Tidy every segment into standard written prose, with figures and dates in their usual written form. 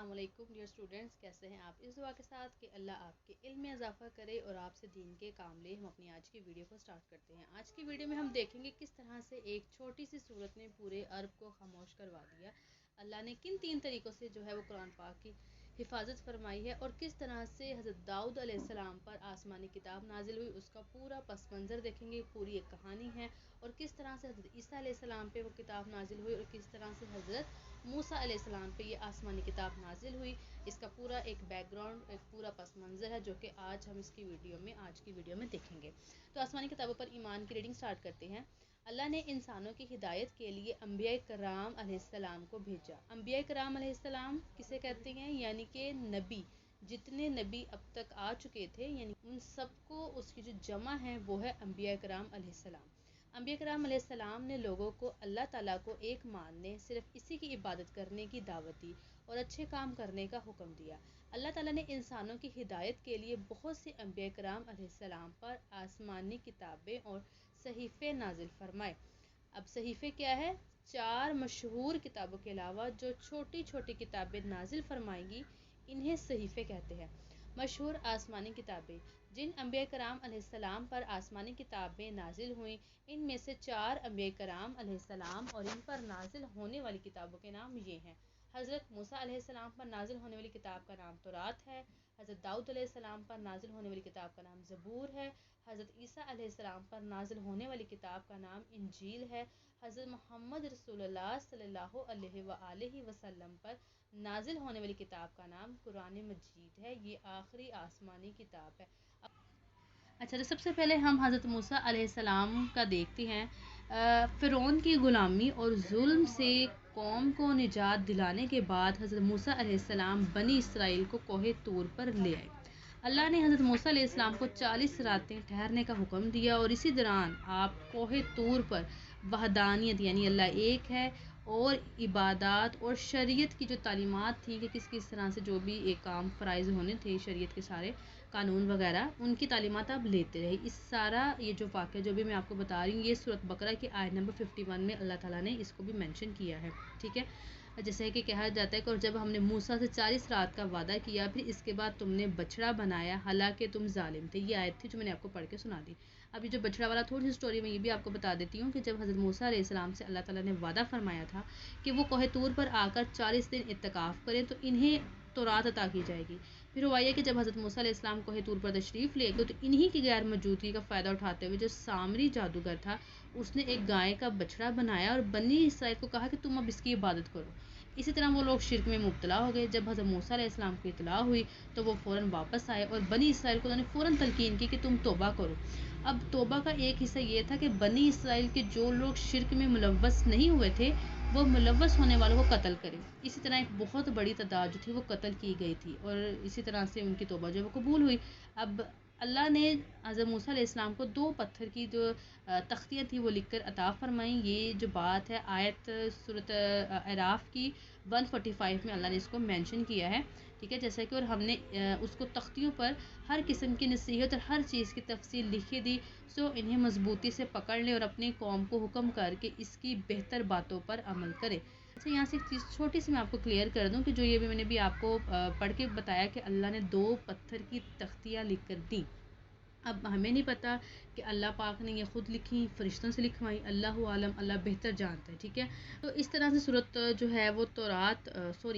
السلام علیکم dear students, کیسے ہیں آپ؟ اس دعا کے ساتھ کہ اللہ آپ کے علم میں اضافہ کرے اور آپ سے دین کے کام لے، ہم اپنی آج کی ویڈیو کو سٹارٹ کرتے ہیں۔ آج کی ویڈیو میں ہم دیکھیں گے کس طرح سے ایک چھوٹی سی صورت نے پورے عرب کو خاموش کروا دیا۔ اللہ نے کن 3 طریقوں سے جو ہے وہ قرآن پاک کی حفاظت فرمائی ہے، اور کس طرح سے حضرت داؤد علیہ السلام پر آسمانی کتاب نازل ہوئی، اس کا پورا پس منظر دیکھیں گے، پوری ایک کہانی ہے، اور کس طرح سے حضرت عیسیٰ علیہ السلام پہ وہ کتاب نازل ہوئی، اور کس طرح سے حضرت موسیٰ علیہ السلام پہ یہ آسمانی کتاب نازل ہوئی۔ اس کا پورا ایک بیک گراؤنڈ، ایک پورا پس منظر ہے جو کہ آج ہم آج کی ویڈیو میں دیکھیں گے۔ تو آسمانی کتابوں پر ایمان کی ریڈنگ سٹارٹ کرتے ہیں۔ اللہ نے انسانوں کی ہدایت کے لیے انبیاء کرام علیہ السلام کو بھیجا۔ انبیاء کرام علیہ السلام کسے کہتے ہیں؟ یعنی کہ نبی، جتنے نبی اب تک آ چکے تھے، یعنی ان سب کو اس کی جو جمع ہے وہ ہے انبیاء کرام علیہ السلام۔ انبیاء کرام علیہ السلام نے لوگوں کو اللہ تعالیٰ کو ایک ماننے، صرف اسی کی عبادت کرنے کی دعوت دی اور اچھے کام کرنے کا حکم دیا۔ اللہ تعالیٰ نے انسانوں کی ہدایت کے لیے بہت سے انبیاء کرام علیہ السلام پر آسمانی کتابیں اور صحیفے نازل فرمائے۔ اب صحیفے کیا ہے؟ 4 مشہور کتابوں کے علاوہ جو چھوٹی چھوٹی کتابیں نازل فرمائیں گی انہیں صحیفے کہتے ہیں۔ مشہور آسمانی کتابیں، جن انبیاء کرام علیہ السلام پر آسمانی کتابیں نازل ہوئیں، ان میں سے 4 انبیاء کرام علیہ السلام اور ان پر نازل ہونے والی کتابوں کے نام یہ ہیں۔ حضرت موسیٰ علیہ السلام پر نازل ہونے والی کتاب کا نام تورات ہے۔ حضرت داؤد علیہ السلام پر نازل ہونے والی کتاب کا نام زبور ہے۔ حضرت عیسیٰ علیہ السلام پر نازل ہونے والی کتاب کا نام انجیل ہے۔ حضرت محمد رسول اللہ صلی اللہ علیہ وآلہ وسلم پر نازل ہونے والی کتاب کا نام قرآن مجید ہے۔ یہ آخری آسمانی کتاب ہے۔ اچھا، تو سب سے پہلے ہم حضرت موسیٰ علیہ السلام کا دیکھتے ہیں۔ فرعون کی غلامی اور ظلم سے قوم کو نجات دلانے کے بعد حضرت موسیٰ علیہ السلام بنی اسرائیل کو کوہ طور پر لے آئے۔ اللہ نے حضرت موسیٰ علیہ السلام کو 40 راتیں ٹھہرنے کا حکم دیا، اور اسی دوران آپ کوہ طور پر وحدانیت یعنی اللہ ایک ہے اور عبادات اور شریعت کی جو تعلیمات تھیں کہ کس طرح سے جو بھی ایک کام فرائض ہونے تھے، شریعت کے سارے قانون وغیرہ، ان کی تعلیمات آپ لیتے رہے۔ اس سارا یہ جو واقعہ جو بھی میں آپ کو بتا رہی ہوں، یہ سورۃ بقرہ کی آیت نمبر 51 میں اللہ تعالیٰ نے اس کو بھی مینشن کیا ہے، ٹھیک ہے۔ جیسے کہ کہا جاتا ہے کہ اور جب ہم نے موسیٰ سے 40 رات کا وعدہ کیا، پھر اس کے بعد تم نے بچڑا بنایا، حالانکہ تم ظالم تھے۔ یہ آیت تھی جو میں نے آپ کو پڑھ کے سنا دی۔ اب یہ جو بچڑا والا تھوڑی سی سٹوری میں یہ بھی آپ کو بتا دیتی ہوں کہ جب حضرت موسیٰ علیہ السلام سے اللہ تعالیٰ نے وعدہ فرمایا تھا کہ وہ کوہ طور پر آ کر 40 دن اعتکاف کریں تو انہیں تورات عطا کی جائے گی۔ پھر ہوا یہ کہ جب حضرت موسیٰ علیہ السلام کوہ طور پر تشریف لے گئے تو انہی کی غیر موجودگی کا فائدہ اٹھاتے ہوئے جو سامری جادوگر تھا اس نے ایک گائے کا بچڑا بنایا اور بنی اسرائیل کو کہا کہ تم اب اس کی عبادت کرو۔ اسی طرح وہ لوگ شرک میں مبتلا ہو گئے۔ جب حضرت موسیٰ علیہ السلام کو اطلاع ہوئی تو وہ فوراً واپس آئے اور بنی اسرائیل کو انہوں نے فوراً تلقین کی کہ تم توبہ کرو۔ اب توبہ کا ایک حصہ یہ تھا کہ بنی اسرائیل کے جو لوگ شرک میں ملوث نہیں ہوئے تھے وہ ملوث ہونے والوں کو قتل کرے۔ اسی طرح ایک بہت بڑی تعداد جو تھی وہ قتل کی گئی تھی، اور اسی طرح سے ان کی توبہ جو وہ قبول ہوئی۔ اب اللہ نے حضرت موسیٰ علیہ السلام کو 2 پتھر کی جو تختیاں تھی وہ لکھ کر عطا فرمائیں۔ یہ جو بات ہے آیت سورۃ اعراف کی 145 میں اللہ نے اس کو مینشن کیا ہے، ٹھیک ہے۔ جیسا کہ اور ہم نے اس کو تختیوں پر ہر قسم کی نصیحت اور ہر چیز کی تفصیل لکھی دی، سو انہیں مضبوطی سے پکڑ لیں اور اپنی قوم کو حکم کر کے اس کی بہتر باتوں پر عمل کرے۔ اچھا، یہاں سے ایک چیز چھوٹی سی میں آپ کو کلیئر کر دوں کہ جو یہ بھی میں نے بھی آپ کو پڑھ کے بتایا کہ اللہ نے 2 پتھر کی تختیاں لکھ کر دیں۔ اب ہمیں نہیں پتا کہ اللہ پاک نے یہ خود لکھی، فرشتوں سے لکھوائی، اللہ عالم، اللہ بہتر جانتا ہے، ٹھیک ہے۔ تو اس طرح سے سورت جو ہے وہ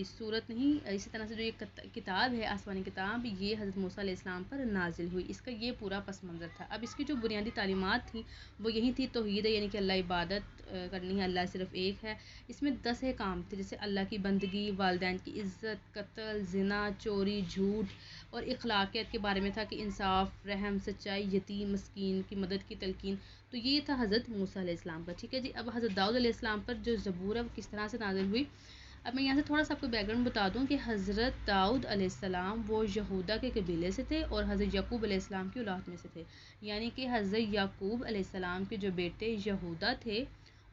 سورت نہیں، اسی طرح سے جو یہ کتاب ہے آسمانی کتاب، یہ حضرت موسیٰ علیہ السلام پر نازل ہوئی۔ اس کا یہ پورا پس منظر تھا۔ اب اس کی جو بنیادی تعلیمات تھیں وہ یہی تھی، توحید ہے یعنی کہ اللہ عبادت کرنی ہے، اللہ صرف ایک ہے۔ اس میں 10 احکام تھے، جیسے اللہ کی بندگی، والدین کی عزت، قتل، زنا، چوری، جھوٹ، اور اخلاقیات کے بارے میں تھا کہ انصاف، رحم، سچائی، یتیم مسکین کی مدد کی تلقین۔ تو یہ تھا حضرت موسیٰ علیہ السلام کا، ٹھیک ہے جی۔ اب حضرت داؤد علیہ السلام پر جو زبور ہے وہ کس طرح سے نازل ہوئی، اب میں یہاں سے تھوڑا سا آپ کو بیک گراؤنڈ بتا دوں کہ حضرت داؤد علیہ السلام وہ یہودا کے قبیلے سے تھے اور حضرت یعقوب علیہ السلام کی اولاد میں سے تھے، یعنی کہ حضرت یعقوب علیہ السلام کے جو بیٹے یہودا تھے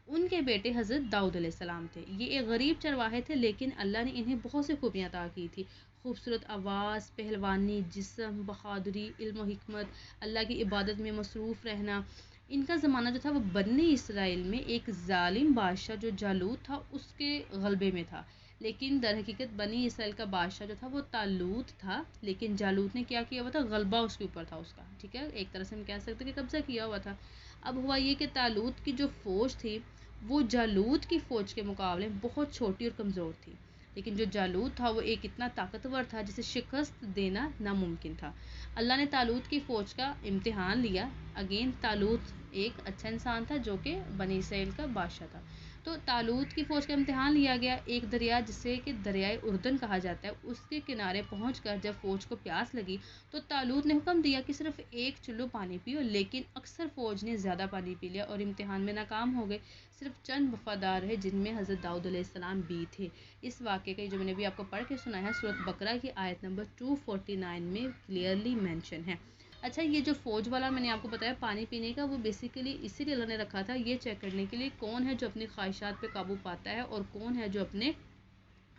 ان کے بیٹے حضرت داؤد علیہ السلام تھے۔ یہ ایک غریب چرواہے تھے، لیکن اللہ نے انہیں بہت سی خوبیاں عطا کی تھی، خوبصورت آواز، پہلوانی، جسم، بہادری، علم و حکمت، اللہ کی عبادت میں مصروف رہنا۔ ان کا زمانہ جو تھا وہ بنی اسرائیل میں ایک ظالم بادشاہ جو جالوت تھا اس کے غلبے میں تھا، لیکن در حقیقت بنی اسرائیل کا بادشاہ جو تھا وہ طالوت تھا، لیکن جالوت نے کیا کیا ہوا تھا، غلبہ اس کے اوپر تھا اس کا، ٹھیک ہے، ایک طرح سے ہم کہہ سکتے ہیں کہ قبضہ کیا ہوا تھا۔ اب ہوا یہ کہ طالوت کی جو فوج تھی وہ جالوت کی فوج کے مقابلے بہت چھوٹی اور کمزور تھی، لیکن جو جالوت تھا وہ ایک اتنا طاقتور تھا جسے شکست دینا ناممکن تھا۔ اللہ نے طالوت کی فوج کا امتحان لیا۔ اگین طالوت ایک اچھا انسان تھا جو کہ بنی اسرائیل کا بادشاہ تھا، تو طالوت کی فوج کا امتحان لیا گیا۔ ایک دریا جسے کہ دریائے اردن کہا جاتا ہے، اس کے کنارے پہنچ کر جب فوج کو پیاس لگی تو طالوت نے حکم دیا کہ صرف ایک چلو پانی پیو، لیکن اکثر فوج نے زیادہ پانی پی لیا اور امتحان میں ناکام ہو گئے۔ صرف چند وفادار رہے جن میں حضرت داؤد علیہ السلام بھی تھے۔ اس واقعے کا جو میں نے بھی آپ کو پڑھ کے سنا ہے سورۃ بقرہ کی آیت نمبر 249 میں کلیئرلی مینشن ہے۔ اچھا، یہ جو فوج والا میں نے آپ کو بتایا پانی پینے کا، وہ بیسیکلی اسی لیے اللہ نے رکھا تھا، یہ چیک کرنے کے لیے کون ہے جو اپنی خواہشات پہ قابو پاتا ہے اور کون ہے جو اپنے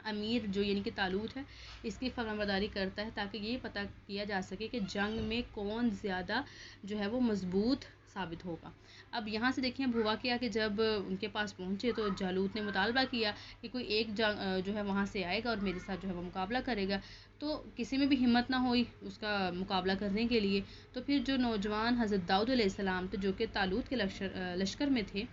امیر جو یعنی کہ طالوت ہے اس کی فرمانبرداری کرتا ہے، تاکہ یہ پتہ کیا جا سکے کہ جنگ میں کون زیادہ جو ہے وہ مضبوط ثابت ہوگا۔ اب یہاں سے دیکھیں ہوا کیا کہ جب ان کے پاس پہنچے تو جالوت نے مطالبہ کیا کہ کوئی ایک جو ہے وہاں سے آئے گا اور میرے ساتھ جو ہے وہ مقابلہ کرے گا، تو کسی میں بھی ہمت نہ ہوئی اس کا مقابلہ کرنے کے لیے۔ تو پھر جو نوجوان حضرت داؤد علیہ السلام تھے جو کہ طالوت کے لشکر میں تھے،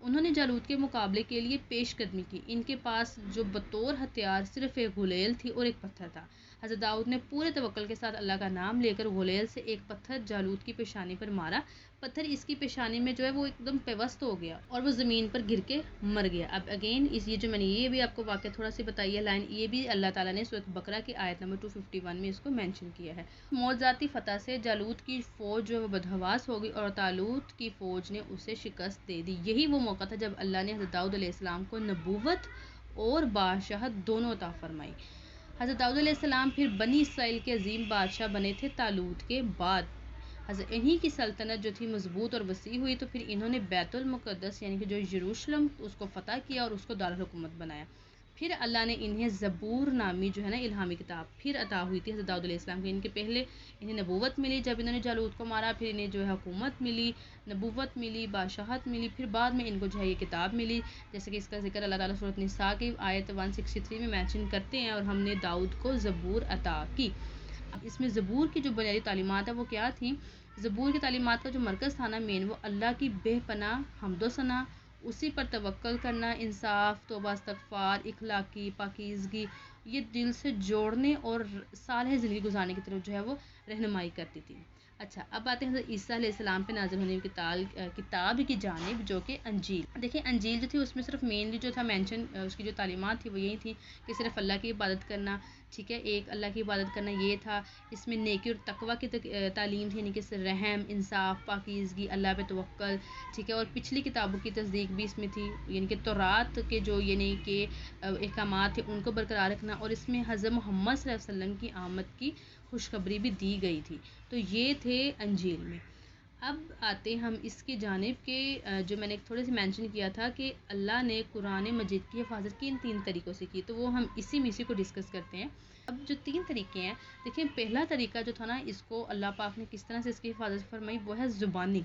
انہوں نے جالوت کے مقابلے کے لیے پیش قدمی کی۔ ان کے پاس جو بطور ہتھیار صرف ایک غلیل تھی اور ایک پتھر تھا۔ حضرت داؤد نے پورے توکل کے ساتھ اللہ کا نام لے کر غلیل سے ایک پتھر جالوت کی پیشانی پر مارا۔ پتھر اس کی پیشانی میں جو ہے وہ ایک دم پیوست ہو گیا اور وہ زمین پر گر کے مر گیا۔ اب اگین یہ جو میں نے یہ بھی آپ کو واقعہ تھوڑا سی بتائی ہے لائن، یہ بھی اللہ تعالیٰ نے سورۃ بقرہ کی آیت نمبر 251 میں اس کو مینشن کیا ہے۔ موت ذاتی فتح سے جالوت کی فوج جو ہے وہ بدحواس ہو گئی اور طالوت کی فوج نے اسے شکست دے دی۔ یہی وہ موقع تھا جب اللہ نے حضرت داؤد علیہ السلام کو نبوت اور بادشاہت دونوں عطا فرمائی۔ حضرت داؤد علیہ السلام پھر بنی اسرائیل کے عظیم بادشاہ بنے تھے طالوت کے بعد۔ حضرت انہی کی سلطنت جو تھی مضبوط اور وسیع ہوئی، تو پھر انہوں نے بیت المقدس یعنی کہ جو یروشلم اس کو فتح کیا اور اس کو دارالحکومت بنایا۔ پھر اللہ نے انہیں زبور نامی جو ہے نا الہامی کتاب پھر عطا ہوئی تھی حضرت داؤد علیہ السلام کو۔ ان کے پہلے انہیں نبوت ملی جب انہوں نے جالوت کو مارا، پھر انہیں جو ہے حکومت ملی، نبوت ملی، بادشاہت ملی، پھر بعد میں ان کو جو ہے یہ کتاب ملی، جیسے کہ اس کا ذکر اللہ تعالیٰ سورۃ نساء کی آیت 163 میں مینشن کرتے ہیں، اور ہم نے داؤد کو زبور عطا کی۔ اب اس میں زبور کی جو بنیادی تعلیمات ہیں وہ کیا تھیں؟ زبور کی تعلیمات کا جو مرکز تھا نا مین، وہ اللہ کی بے پناہ حمد و ثنا، اسی پر توکل کرنا، انصاف، توبہ استغفار، اخلاقی پاکیزگی، یہ دل سے جوڑنے اور صالح زندگی گزارنے کی طرف جو ہے وہ رہنمائی کرتی تھی۔ اچھا، اب آتے ہیں حضرت عیسیٰ علیہ السلام پہ نازل ہونے کی کتاب کی جانب جو کہ انجیل۔ دیکھیں انجیل جو تھی اس میں صرف مینلی جو تھا مینشن اس کی جو تعلیمات تھی وہ یہی تھی کہ صرف اللہ کی عبادت کرنا، ٹھیک ہے، ایک اللہ کی عبادت کرنا یہ تھا۔ اس میں نیکی اور تقویٰ کی تعلیم تھی، یعنی کہ رحم، انصاف، پاکیزگی، اللہ پہ توکل، ٹھیک ہے، اور پچھلی کتابوں کی تصدیق بھی اس میں تھی، یعنی کہ تورات کے جو یعنی کہ احکامات تھے ان کو برقرار رکھنا، اور اس میں حضرت محمد صلی اللہ علیہ وسلم کی آمد کی خوشخبری بھی دی گئی تھی۔ تو یہ تھے انجیل میں۔ اب آتے ہم اس کی جانب کہ جو میں نے تھوڑے سے مینشن کیا تھا کہ اللہ نے قرآن مجید کی حفاظت کن 3 طریقوں سے کی، تو وہ ہم اسی میں کو ڈسکس کرتے ہیں۔ اب جو 3 طریقے ہیں، دیکھیں پہلا طریقہ جو تھا نا اس کو اللہ پاک نے کس طرح سے اس کی حفاظت فرمائی، وہ ہے زبانی۔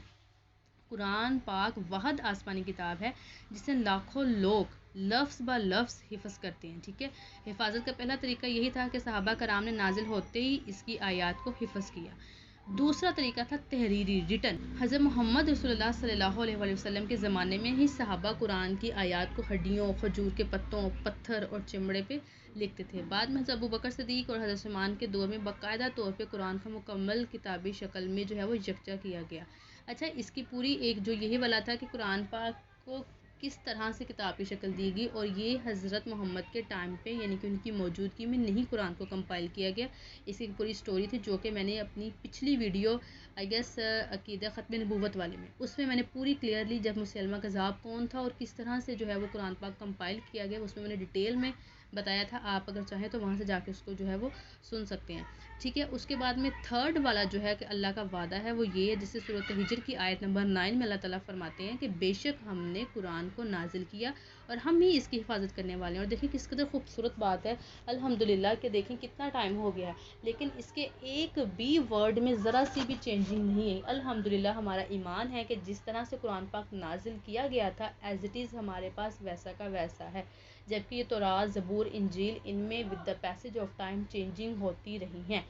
قرآن پاک واحد آسمانی کتاب ہے جسے لاکھوں لوگ لفظ با لفظ حفظ کرتے ہیں، ٹھیک ہے۔ حفاظت کا پہلا طریقہ یہی تھا کہ صحابہ کرام نے نازل ہوتے ہی اس کی آیات کو حفظ کیا۔ دوسرا طریقہ تھا تحریری ریٹن۔ حضرت محمد رسول اللہ صلی اللہ علیہ وسلم کے زمانے میں ہی صحابہ قرآن کی آیات کو ہڈیوں، کھجور کے پتوں، پتھر اور چمڑے پہ لکھتے تھے۔ بعد میں حضرت ابوبکر صدیق اور حضرت عثمان کے دور میں باقاعدہ طور پہ قرآن کا مکمل کتابی شکل میں جو ہے وہ یکجا کیا گیا۔ اچھا، اس کی پوری ایک جو یہی والا تھا کہ قرآن پاک کو کس طرح سے کتاب کی شکل دی گئی، اور یہ حضرت محمد کے ٹائم پہ یعنی کہ ان کی موجودگی میں نہیں قرآن کو کمپائل کیا گیا۔ اس کی پوری سٹوری تھی جو کہ میں نے اپنی پچھلی ویڈیو آئی گیس عقیدہ ختم نبوت والے میں، اس میں نے پوری کلیئرلی جب مسلمہ کذاب کون تھا اور کس طرح سے جو ہے وہ قرآن پاک کمپائل کیا گیا، اس میں نے ڈیٹیل میں بتایا تھا۔ آپ اگر چاہیں تو وہاں سے جا کے اس کو جو ہے وہ سن سکتے ہیں، ٹھیک ہے۔ اس کے بعد میں تھرڈ والا جو ہے کہ اللہ کا وعدہ ہے وہ یہ ہے، جسے سورۃ ہجر کی آیت نمبر 9 میں اللہ تعالیٰ فرماتے ہیں کہ بے شک ہم نے قرآن کو نازل کیا اور ہم ہی اس کی حفاظت کرنے والے ہیں۔ اور دیکھیں کس قدر خوبصورت بات ہے الحمدللہ کہ دیکھیں کتنا ٹائم ہو گیا ہے لیکن اس کے ایک بھی ورڈ میں ذرا سی بھی چینجنگ نہیں ہے۔ الحمدللہ ہمارا ایمان ہے کہ جس طرح سے قرآن پاک نازل کیا گیا تھا ایز اٹ از ہمارے پاس ویسا کا ویسا ہے۔ جبکہ یہ تورات، زبور، انجیل ان میں with the passage of time changing ہوتی رہی ہیں۔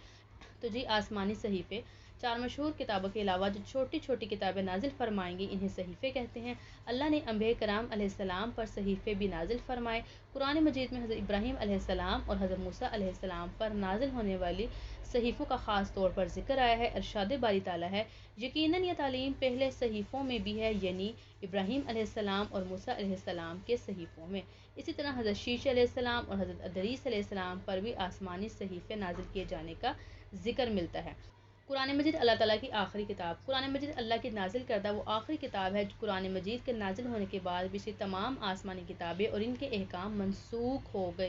تو جی آسمانی صحیفے، 4 مشہور کتابوں کے علاوہ جو چھوٹی چھوٹی کتابیں نازل فرمائیں گی انہیں صحیفے کہتے ہیں۔ اللہ نے انبیاء کرام علیہ السلام پر صحیفے بھی نازل فرمائے۔ قرآن مجید میں حضرت ابراہیم علیہ السلام اور حضرت موسیٰ علیہ السلام پر نازل ہونے والی صحیفوں کا خاص طور پر ذکر آیا ہے۔ ارشاد باری تعالیٰ ہے، یقیناً یہ تعلیم پہلے صحیفوں میں بھی ہے، یعنی ابراہیم علیہ السلام اور موسیٰ علیہ السلام کے صحیفوں میں۔ اسی طرح حضرت شیش علیہ السلام اور حضرت ادریس علیہ السلام پر بھی آسمانی صحیفے نازل کیے جانے کا ذکر ملتا ہے۔ قرآن مجید اللہ تعالیٰ کی آخری کتاب۔ قرآن مجید اللہ کی نازل کردہ وہ آخری کتاب ہے۔ قرآن مجید کے نازل ہونے کے بعد پچھلی تمام آسمانی کتابیں اور ان کے احکام منسوخ ہو گئے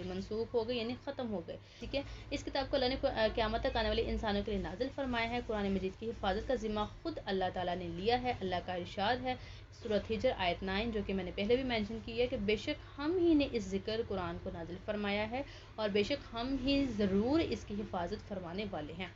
یعنی ختم ہو گئے، ٹھیک ہے۔ اس کتاب کو اللہ نے قیامت تک آنے والے انسانوں کے لیے نازل فرمایا ہے۔ قرآن مجید کی حفاظت کا ذمہ خود اللہ تعالیٰ نے لیا ہے۔ اللہ کا ارشاد ہے سورۃ ہجر آیت 9، جو کہ میں نے پہلے بھی مینشن کی ہے، کہ بے شک ہم ہی نے اس ذکر قرآن کو نازل فرمایا ہے اور بے شک ہم ہی ضرور اس کی حفاظت فرمانے والے ہیں۔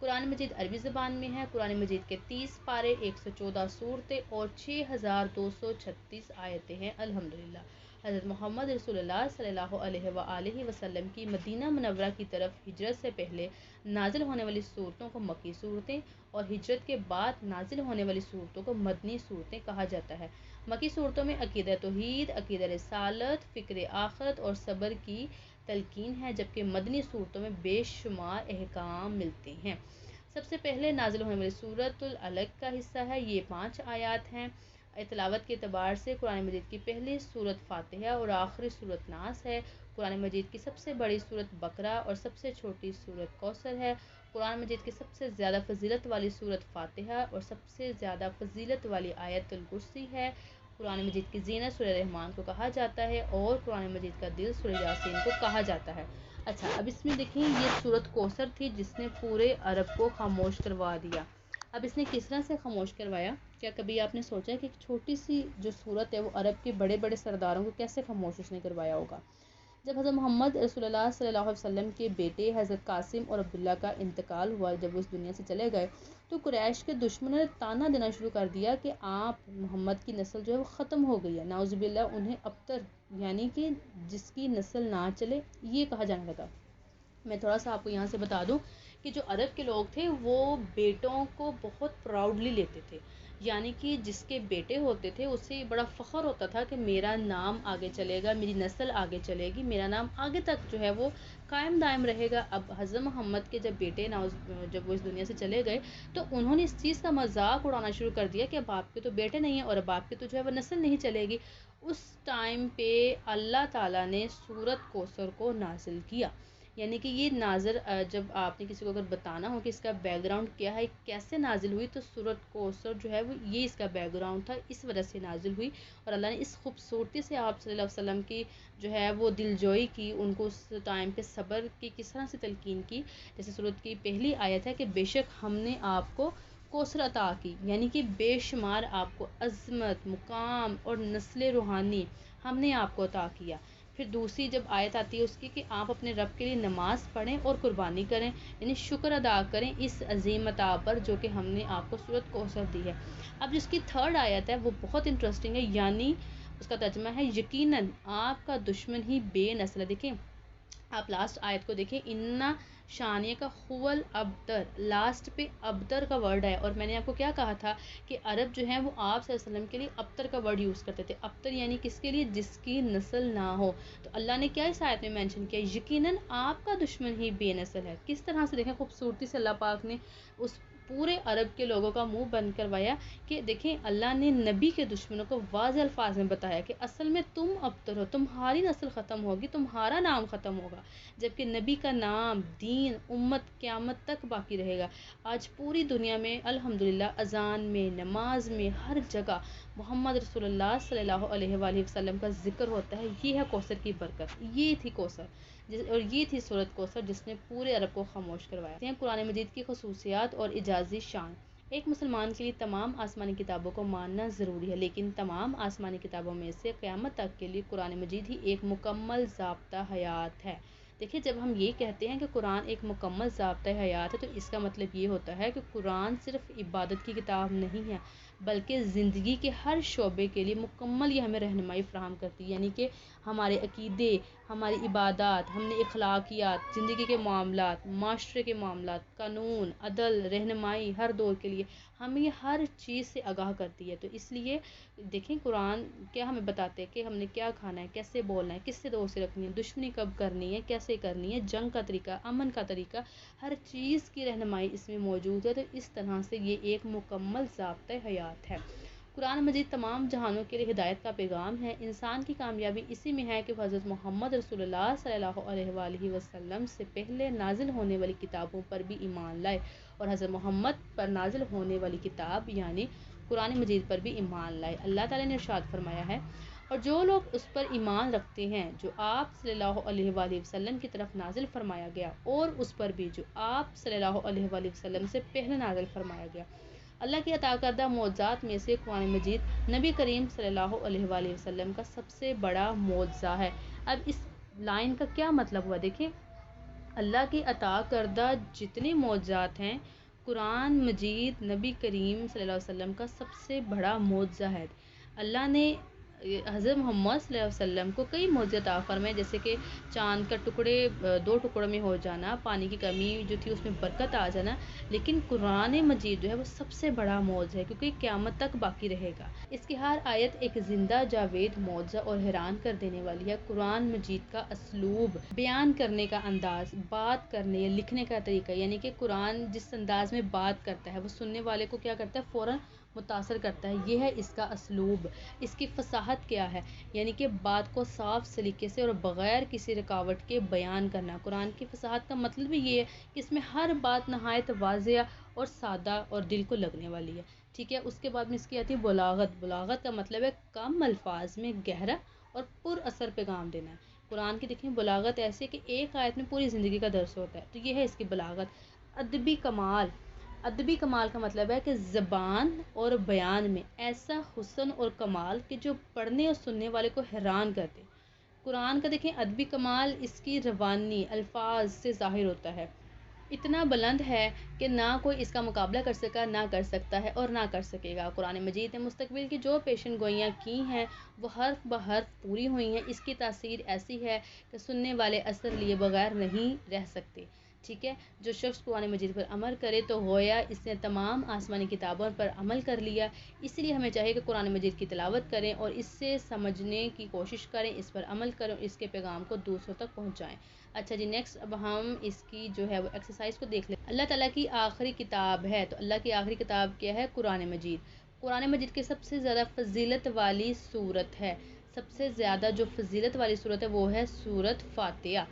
قرآن مجید عربی زبان میں ہے۔ قرآن مجید کے 30 پارے، 114 سورتیں اور 6236 آیتیں ہیں۔ الحمدللہ حضرت محمد رسول اللہ صلی اللہ علیہ وآلہ وسلم کی مدینہ منورہ کی طرف ہجرت سے پہلے نازل ہونے والی صورتوں کو مکی صورتیں اور ہجرت کے بعد نازل ہونے والی صورتوں کو مدنی صورتیں کہا جاتا ہے۔ مکی صورتوں میں عقیدہ توحید، عقیدہ رسالت، فکر آخرت اور صبر کی تلقین ہے، جبکہ مدنی صورتوں میں بے شمار احکام ملتے ہیں۔ سب سے پہلے نازل ہونے والی سورۃ العلق کا حصہ ہے، یہ 5 آیات ہیں۔ تلاوت کے اعتبار سے قرآن مجید کی پہلی سورت فاتحہ اور آخری سورت ناس ہے۔ قرآن مجید کی سب سے بڑی سورت بقرہ اور سب سے چھوٹی سورت کوثر ہے۔ قرآن مجید کی سب سے زیادہ فضیلت والی سورت فاتحہ اور سب سے زیادہ فضیلت والی آیت الکرسی ہے۔ قرآن مجید کی زینت سورہ رحمان کو کہا جاتا ہے اور قرآن مجید کا دل سورہ یاسین کو کہا جاتا ہے۔ اچھا، اب اس میں دیکھیں یہ سورت کوثر تھی جس نے پورے عرب کو خاموش کروا دیا۔ اب اس نے کس طرح سے خاموش کروایا؟ کیا کبھی آپ نے سوچا کہ ایک چھوٹی سی جو سورت ہے وہ عرب کے بڑے بڑے سرداروں کو کیسے خاموش اس نے کروایا ہوگا؟ جب حضرت محمد رسول اللہ صلی اللہ علیہ وسلم کے بیٹے حضرت قاسم اور عبداللہ کا انتقال ہوا، جب وہ اس دنیا سے چلے گئے تو قریش کے دشمنوں نے تانا دینا شروع کر دیا کہ آپ محمد کی نسل جو ہے وہ ختم ہو گئی ہے، نعوذ باللہ انہیں ابتر یعنی کہ جس کی نسل نہ چلے یہ کہا جانے لگا۔ میں تھوڑا سا آپ کو یہاں سے بتا دوں کہ جو عرب کے لوگ تھے وہ بیٹوں کو بہت پراؤڈلی لیتے تھے، یعنی کہ جس کے بیٹے ہوتے تھے اسے بڑا فخر ہوتا تھا کہ میرا نام آگے چلے گا، میری نسل آگے چلے گی، میرا نام آگے تک جو ہے وہ قائم دائم رہے گا۔ اب حضرت محمد کے جب بیٹے جب وہ اس دنیا سے چلے گئے تو انہوں نے اس چیز کا مذاق اڑانا شروع کر دیا کہ اب آپ کے تو بیٹے نہیں ہیں اور اب آپ کے تو جو ہے وہ نسل نہیں چلے گی۔ اس ٹائم پہ اللہ تعالیٰ نے سورت کوثر کو نازل کیا، یعنی کہ یہ جب آپ نے کسی کو اگر بتانا ہو کہ اس کا بیک گراؤنڈ کیا ہے، کیسے نازل ہوئی، تو سورت کوثر جو ہے وہ یہ اس کا بیک گراؤنڈ تھا، اس وجہ سے نازل ہوئی۔ اور اللہ نے اس خوبصورتی سے آپ صلی اللہ علیہ وسلم کی جو ہے وہ دلجوئی کی، ان کو اس ٹائم پہ صبر کی کس طرح سے تلقین کی۔ جیسے سورت کی پہلی آیت ہے کہ بے شک ہم نے آپ کو کوثر عطا کی، یعنی کہ بے شمار آپ کو عظمت، مقام اور نسل روحانی ہم نے آپ کو عطا کیا۔ پھر دوسری جب آیت آتی ہے اس کی کہ آپ اپنے رب کے لیے نماز پڑھیں اور قربانی کریں، یعنی شکر ادا کریں اس عظیم عطا پر جو کہ ہم نے آپ کو سورت کوثر دی ہے۔ اب جس کی 3rd آیت ہے وہ بہت انٹرسٹنگ ہے، یعنی اس کا ترجمہ ہے یقیناً آپ کا دشمن ہی بے نسل ہے۔ دیکھیں آپ لاسٹ آیت کو دیکھیں، انا شانیہ کا خول ابتر، لاسٹ پہ ابتر کا ورڈ ہے، اور میں نے آپ کو کیا کہا تھا کہ عرب جو ہے وہ آپ صلی اللہ علیہ وسلم کے لیے ابتر کا ورڈ یوز کرتے تھے۔ ابتر یعنی کس کے لیے؟ جس کی نسل نہ ہو۔ تو اللہ نے کیا اس آیت میں مینشن کیا؟ یقیناً آپ کا دشمن ہی بے نسل ہے۔ کس طرح سے دیکھیں خوبصورتی سے اللہ پاک نے اس پورے عرب کے لوگوں کا منہ بند کروایا کہ دیکھیں اللہ نے نبی کے دشمنوں کو واضح الفاظ میں بتایا کہ اصل میں تم ابتر ہو، تمہاری نسل ختم ہوگی، تمہارا نام ختم ہوگا، جبکہ نبی کا نام، دین، امت قیامت تک باقی رہے گا۔ آج پوری دنیا میں الحمدللہ اذان میں، نماز میں، ہر جگہ محمد رسول اللہ صلی اللہ علیہ وآلہ وسلم کا ذکر ہوتا ہے۔ یہ ہے کوثر کی برکت، یہ تھی کوثر اور یہ تھی سورت کوثر جس نے پورے عرب کو خاموش کروایا۔ قرآن مجید کی خصوصیات اور اعجازی شان۔ ایک مسلمان کے لیے تمام آسمانی کتابوں کو ماننا ضروری ہے، لیکن تمام آسمانی کتابوں میں سے قیامت تک کے لیے قرآن مجید ہی ایک مکمل ضابطہ حیات ہے۔ دیکھیے جب ہم یہ کہتے ہیں کہ قرآن ایک مکمل ضابطۂ حیات ہے تو اس کا مطلب یہ ہوتا ہے کہ قرآن صرف عبادت کی کتاب نہیں ہے بلکہ زندگی کے ہر شعبے کے لیے مکمل یہ ہمیں رہنمائی فراہم کرتی ہے، یعنی کہ ہمارے عقیدے، ہماری عبادات، ہم نے اخلاقیات، زندگی کے معاملات، معاشرے کے معاملات، قانون، عدل، رہنمائی ہر دور کے لیے ہمیں یہ ہر چیز سے آگاہ کرتی ہے۔ تو اس لیے دیکھیں قرآن کیا ہمیں بتاتے ہیں کہ ہم نے کیا کھانا ہے، کیسے بولنا ہے، کس سے دوستی رکھنی ہے، دشمنی کب کرنی ہے، کیسے کرنی ہے، جنگ کا طریقہ، امن کا طریقہ، ہر چیز کی رہنمائی اس میں موجود ہے۔ تو اس طرح سے یہ ایک مکمل ضابطۂ حیات ہے۔ قرآن مجید تمام جہانوں کے لیے ہدایت کا پیغام ہے۔ انسان کی کامیابی اسی میں ہے کہ وہ حضرت محمد رسول اللہ صلی اللہ علیہ وآلہ وسلم سے پہلے نازل ہونے والی کتابوں پر بھی ایمان لائے اور حضرت محمد پر نازل ہونے والی کتاب یعنی قرآن مجید پر بھی ایمان لائے۔ اللہ تعالیٰ نے ارشاد فرمایا ہے، اور جو لوگ اس پر ایمان رکھتے ہیں جو آپ صلی اللہ علیہ وآلہ وسلم کی طرف نازل فرمایا گیا اور اس پر بھی جو آپ صلی اللہ علیہ وآلہ وسلم سے پہلے نازل فرمایا گیا۔ اللہ کی عطا کردہ معجزات میں سے قرآن مجید نبی کریم صلی اللہ علیہ وآلہ وسلم کا سب سے بڑا معجزہ ہے۔ اب اس لائن کا کیا مطلب ہوا، دیکھیں اللہ کی عطا کردہ جتنے معجزات ہیں قرآن مجید نبی کریم صلی اللہ علیہ وسلم کا سب سے بڑا معجزہ ہے۔ اللہ نے حضرت محمد صلی اللہ علیہ وسلم کو کئی معجزے عطا فرمائے، جیسے کہ چاند کا ٹکڑے 2 ٹکڑوں میں ہو جانا، پانی کی کمی جو تھی اس میں برکت آ جانا، لیکن قرآن مجید جو ہے وہ سب سے بڑا معجزہ ہے کیونکہ قیامت تک باقی رہے گا۔ اس کی ہر آیت ایک زندہ جاوید معجزہ اور حیران کر دینے والی ہے۔ قرآن مجید کا اسلوب، بیان کرنے کا انداز، بات کرنے یا لکھنے کا طریقہ، یعنی کہ قرآن جس انداز میں بات کرتا ہے وہ سننے والے کو کیا کرتا ہے، فوراً متاثر کرتا ہے، یہ ہے اس کا اسلوب۔ اس کی فصاحت کیا ہے، یعنی کہ بات کو صاف سلیقے سے اور بغیر کسی رکاوٹ کے بیان کرنا۔ قرآن کی فصاحت کا مطلب بھی یہ ہے کہ اس میں ہر بات نہایت واضح اور سادہ اور دل کو لگنے والی ہے، ٹھیک ہے۔ اس کے بعد میں اس کی آتی ہے بلاغت۔ بلاغت کا مطلب ہے کم الفاظ میں گہرا اور پر اثر پیغام دینا ہے۔ قرآن کی دیکھیں بلاغت ایسی ہے کہ ایک آیت میں پوری زندگی کا درس ہوتا ہے، تو یہ ہے اس کی بلاغت۔ ادبی کمال۔ ادبی کمال کا مطلب ہے کہ زبان اور بیان میں ایسا حسن اور کمال کہ جو پڑھنے اور سننے والے کو حیران کر دے۔ قرآن کا دیکھیں ادبی کمال اس کی روانی الفاظ سے ظاہر ہوتا ہے، اتنا بلند ہے کہ نہ کوئی اس کا مقابلہ کر سکا، نہ کر سکتا ہے اور نہ کر سکے گا۔ قرآن مجید نے مستقبل کی جو پیشن گوئیاں کی ہیں وہ حرف بحرف پوری ہوئی ہیں۔ اس کی تاثیر ایسی ہے کہ سننے والے اثر لیے بغیر نہیں رہ سکتے، ٹھیک ہے۔ جو شخص قرآن مجید پر عمل کرے تو گویا اس نے تمام آسمانی کتابوں پر عمل کر لیا۔ اس لیے ہمیں چاہیے کہ قرآن مجید کی تلاوت کریں اور اس سے سمجھنے کی کوشش کریں، اس پر عمل کریں اور اس کے پیغام کو دوسروں تک پہنچائیں۔ اچھا جی نیکسٹ اب ہم اس کی جو ہے وہ ایکسرسائز کو دیکھ لیں۔ اللہ تعالیٰ کی آخری کتاب ہے، تو اللہ کی آخری کتاب کیا ہے، قرآن مجید۔ قرآن مجید کی سب سے زیادہ فضیلت والی سورت ہے، سب سے زیادہ جو فضیلت والی سورت ہے وہ ہے سورت فاتحہ۔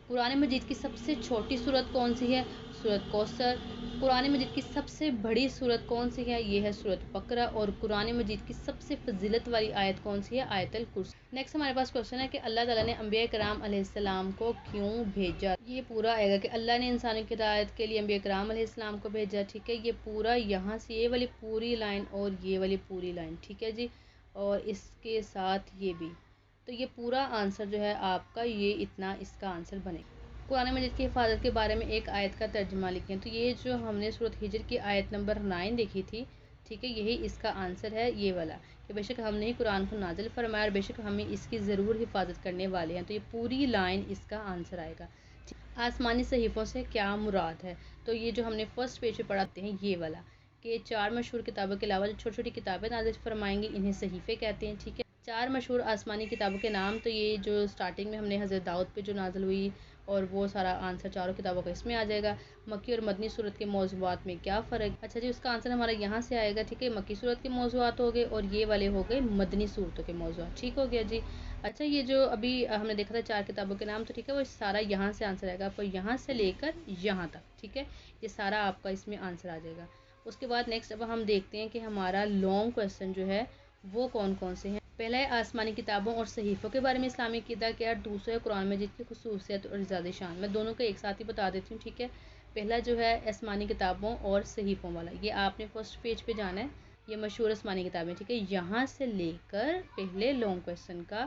قرآن مجید کی سب سے چھوٹی سورت کون سی ہے، سورت کوثر۔ قرآن مجید کی سب سے بڑی سورت کون سی ہے، یہ ہے سورت بقرہ۔ اور قرآن مجید کی سب سے فضیلت والی آیت کون سی ہے، آیت الکرسی۔ نیکسٹ ہمارے پاس کوشچن ہے کہ اللہ تعالیٰ نے انبیاء کرام علیہ السلام کو کیوں بھیجا۔ یہ پورا آئے گا کہ اللہ نے انسانوں کی ہدایت کے لیے انبیاء کرام علیہ السلام کو بھیجا، ٹھیک ہے۔ یہ پورا یہاں سے یہ والی پوری لائن اور یہ والی پوری لائن، ٹھیک ہے جی، اور اس کے ساتھ یہ بھی، تو یہ پورا آنسر جو ہے آپ کا یہ اتنا اس کا آنسر بنے گا۔ قرآن مجید کی حفاظت کے بارے میں ایک آیت کا ترجمہ لکھیں، تو یہ جو ہم نے سورۃ ہجر کی آیت نمبر 9 دیکھی تھی، ٹھیک ہے، یہی اس کا آنسر ہے یہ والا، کہ بے شک ہم نے قرآن کو نازل فرمایا اور بے شک ہمیں اس کی ضرور حفاظت کرنے والے ہیں، تو یہ پوری لائن اس کا آنسر آئے گا۔ آسمانی صحیفوں سے کیا مراد ہے، تو یہ جو ہم نے فرسٹ پیج پہ پڑھاتے ہیں یہ والا، کہ 4 مشہور کتابوں کے علاوہ جو چھوٹی چھوٹی کتابیں نازل فرمائیں گی انہیں صحیفے کہتے ہیں، ٹھیک ہے۔ 4 مشہور آسمانی کتابوں کے نام، تو یہ جو سٹارٹنگ میں ہم نے حضرت داؤد پہ جو نازل ہوئی اور وہ سارا آنسر چاروں کتابوں کا اس میں آ جائے گا۔ مکی اور مدنی صورت کے موضوعات میں کیا فرق، اچھا جی اس کا آنسر ہمارا یہاں سے آئے گا، ٹھیک ہے۔ مکی صورت کے موضوعات ہو گئے اور یہ والے ہو گئے مدنی صورتوں کے موضوعات، ٹھیک ہو گیا جی۔ اچھا یہ جو ابھی ہم نے دیکھا تھا 4 کتابوں کے نام، تو ٹھیک ہے وہ سارا یہاں سے آنسر آئے گا آپ کو، یہاں سے لے کر یہاں تک، ٹھیک ہے، یہ سارا آپ کا اس میں آنسر آ جائے گا۔ اس کے بعد نیکسٹ اب ہم دیکھتے ہیں کہ ہمارا لانگ کویسچن جو ہے وہ کون کون سے ہیں۔ پہلا ہے آسمانی کتابوں اور صحیفوں کے بارے میں اسلامی عقیدہ کیا ہے، دوسرا ہے قرآن مجید کی خصوصیت اور اعزاز شان۔ میں دونوں کو ایک ساتھ ہی بتا دیتی ہوں، ٹھیک ہے۔ پہلا جو ہے آسمانی کتابوں اور صحیفوں والا، یہ آپ نے فرسٹ پیج پہ جانا ہے، یہ مشہور آسمانی کتابیں، ٹھیک ہے، یہاں سے لے کر پہلے لانگ کویسچن کا